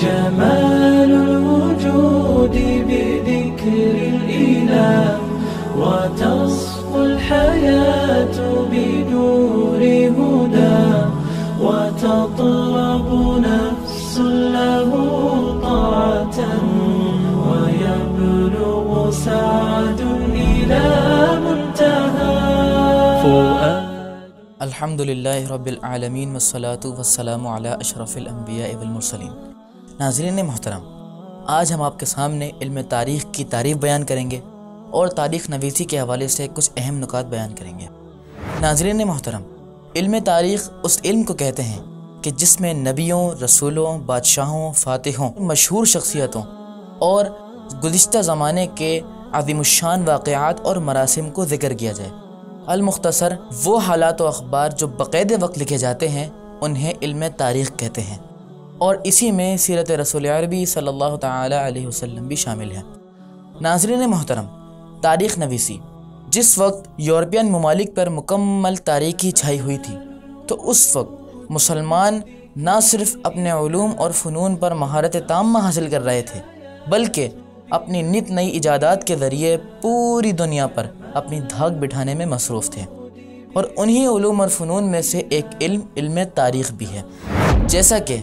جمال الوجود بذكر الإله وتصفو الحياة بنور هدى وتطلب نفس له طاعة ويبلغ سعد إلى منتهى. الحمد للہ رب العالمین والصلاة والسلام علی اشرف الانبیاء والمرسلین. ناظرین محترم، آج ہم آپ کے سامنے علم تاریخ کی تعریف بیان کریں گے اور تاریخ نویسی کے حوالے سے کچھ اہم نکات بیان کریں گے. ناظرین محترم، علم تاریخ اس علم کو کہتے ہیں کہ جس میں نبیوں، رسولوں، بادشاہوں، فاتحوں، مشہور شخصیتوں اور گزشتہ زمانے کے عظیم الشان واقعات اور مراسم کو ذکر کیا جائے. المختصر وہ حالات و اخبار جو بقید وقت لکھے جاتے ہیں انہیں علم تاریخ کہتے ہیں، اور اسی میں سیرت رسول عربی صلی اللہ تعالی علیہ وسلم بھی شامل ہے. ناظرین محترم، تاریخ نویسی جس وقت یورپین ممالک پر مکمل تاریخی چھائی ہوئی تھی تو اس وقت مسلمان نہ صرف اپنے علوم اور فنون پر مہارت تامہ حاصل کر رہے تھے بلکہ اپنی نت نئی ایجادات کے ذریعے پوری دنیا پر اپنی دھاک بٹھانے میں مصروف تھے، اور انہی علوم اور فنون میں سے ایک علم تاریخ بھی ہے. جیسا کہ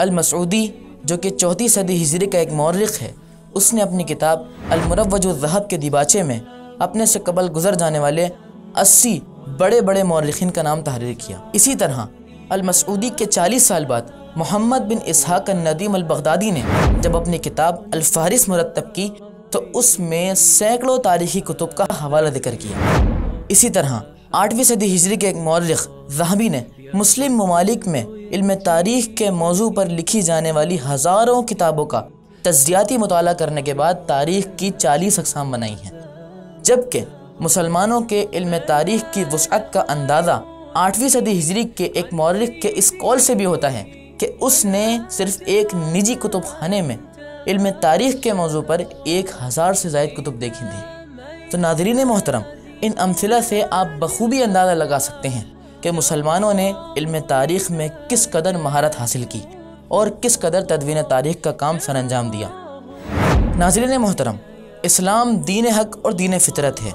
المسعودی جو کہ 4 صدی ہجری کا ایک مورخ ہے، اس نے اپنی کتاب المروج الذہب کے دیباچے میں اپنے سے قبل گزر جانے والے 80 بڑے بڑے مورخین کا نام تحریر کیا. اسی طرح المسعودی کے 40 سال بعد محمد بن اسحاق الندیم البغدادی نے جب اپنی کتاب الفہرست مرتب کی تو اس میں سینکڑوں تاریخی کتب کا حوالہ ذکر کیا. اسی طرح 8ویں صدی ہجری کے ایک مورخ ذہبی نے مسلم ممالک میں علم تاریخ کے موضوع پر لکھی جانے والی ہزاروں کتابوں کا تجزیاتی مطالعہ کرنے کے بعد تاریخ کی 40 اقسام بنائی ہیں، جبکہ مسلمانوں کے علم تاریخ کی وسعت کا اندازہ 8ویں صدی ہجری کے ایک مورخ کے اس قول سے بھی ہوتا ہے کہ اس نے صرف ایک نجی کتب خانے میں علم تاریخ کے موضوع پر 1000 سے زائد کتب دیکھی تھی. تو ناظرین محترم، ان امثلہ سے آپ بخوبی اندازہ لگا سکتے ہیں کہ مسلمانوں نے علم تاریخ میں کس قدر مہارت حاصل کی اور کس قدر تدوین تاریخ کا کام سر انجام دیا. ناظرین محترم، اسلام دین حق اور دین فطرت ہے،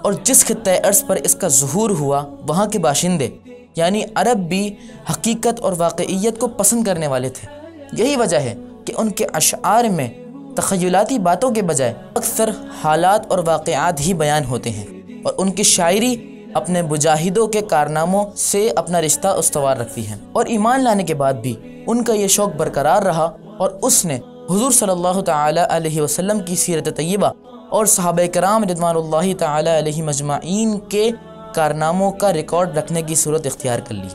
اور جس خطۂ ارض پر اس کا ظہور ہوا وہاں کے باشندے یعنی عرب بھی حقیقت اور واقعیت کو پسند کرنے والے تھے. یہی وجہ ہے کہ ان کے اشعار میں تخیلاتی باتوں کے بجائے اکثر حالات اور واقعات ہی بیان ہوتے ہیں، اور ان کی شاعری اپنے مجاہدوں کے کارناموں سے اپنا رشتہ استوار رکھتی ہے. اور ایمان لانے کے بعد بھی ان کا یہ شوق برقرار رہا، اور اس نے حضور صلی اللہ تعالی علیہ وسلم کی سیرت طیبہ اور صحابہ کرام رضوان اللہ تعالی علیہ مجمعین کے کارناموں کا ریکارڈ رکھنے کی صورت اختیار کر لی.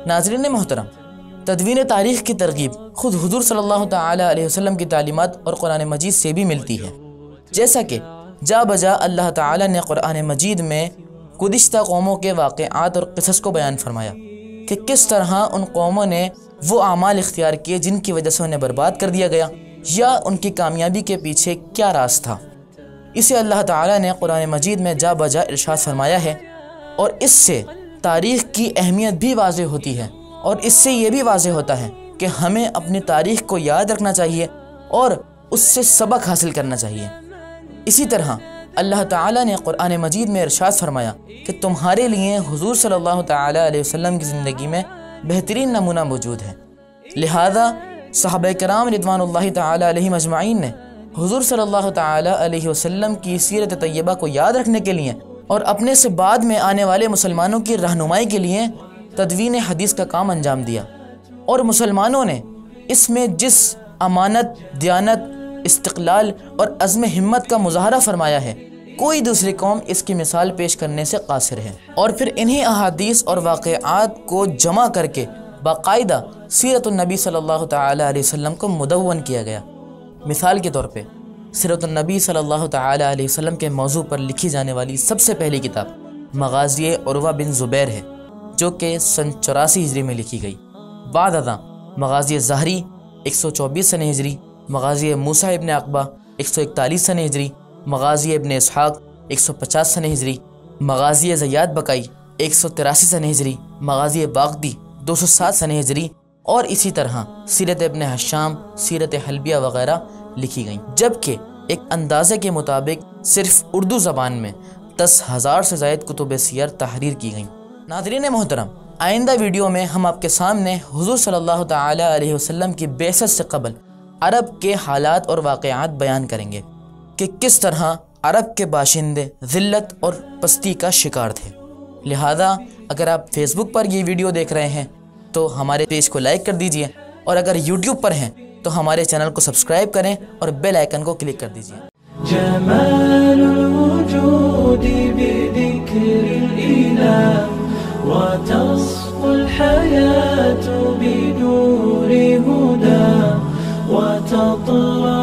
ناظرین محترم، تدوین تاریخ کی ترغیب خود حضور صلی اللہ تعالی علیہ وسلم کی تعلیمات اور قرآن مجید سے بھی ملتی ہے. جیسا کہ جا بجا اللہ تعالی نے قرآن مجید میں گزشتہ قوموں کے واقعات اور قصص کو بیان فرمایا کہ کس طرح ان قوموں نے وہ اعمال اختیار کیے جن کی وجہ سے انہیں برباد کر دیا گیا، یا ان کی کامیابی کے پیچھے کیا راز تھا. اسے اللہ تعالی نے قرآن مجید میں جا بجا ارشاد فرمایا ہے، اور اس سے تاریخ کی اہمیت بھی واضح ہوتی ہے، اور اس سے یہ بھی واضح ہوتا ہے کہ ہمیں اپنی تاریخ کو یاد رکھنا چاہیے اور اس سے سبق حاصل کرنا چاہیے. اسی طرح اللہ تعالیٰ نے قرآن مجید میں ارشاد فرمایا کہ تمہارے لیے حضور صلی اللہ تعالی علیہ وسلم کی زندگی میں بہترین نمونہ موجود ہے. لہذا صحابہ کرام رضوان اللہ تعالی علیہ مجمعین نے حضور صلی اللہ تعالی علیہ وسلم کی سیرت طیبہ کو یاد رکھنے کے لیے اور اپنے سے بعد میں آنے والے مسلمانوں کی رہنمائی کے لیے تدوین حدیث کا کام انجام دیا، اور مسلمانوں نے اس میں جس امانت، دیانت، استقلال اور عزم ہمت کا مظاہرہ فرمایا ہے، کوئی دوسری قوم اس کی مثال پیش کرنے سے قاصر ہے. اور پھر انہی احادیث اور واقعات کو جمع کر کے باقاعدہ سیرت النبی صلی اللہ تعالی علیہ وسلم کو مدون کیا گیا. مثال کے طور پہ سیرت النبی صلی اللہ تعالی علیہ وسلم کے موضوع پر لکھی جانے والی سب سے پہلی کتاب مغازی عروہ بن زبیر ہے، جو کہ سن 84 ہجری میں لکھی گئی. بعد ازاں مغازی زہری 124 سن ہجری، مغازی موسیٰ ابن عقبہ 141 سن ہجری، مغازی ابن اسحاق 150 سن ہجری، مغازی زیاد بکائی 183 سن ہجری، مغازی باغدی 207 سن ہجری، اور اسی طرح سیرت ابن حشام، سیرت حلبیہ وغیرہ لکھی گئیں، جبکہ ایک اندازے کے مطابق صرف اردو زبان میں 10,000 سے زائد کتب سیر تحریر کی گئیں۔ ناظرین محترم، آئندہ ویڈیو میں ہم آپ کے سامنے حضور صلی اللہ تعالی علیہ وسلم کی بعثت سے قبل عرب کے حالات اور واقعات بیان کریں گے کہ کس طرح عرب کے باشندے ذلت اور پستی کا شکار تھے۔ لہذا اگر آپ فیس بک پر یہ ویڈیو دیکھ رہے ہیں تو ہمارے پیج کو لائک کر دیجئے، اور اگر یوٹیوب پر ہیں تو ہمارے چینل کو سبسکرائب کریں اور بیل آئیکن کو کلک کر دیجئے۔ جمال الوجود بذكر الإله وتصفو الحياة بنور هدى وتطلع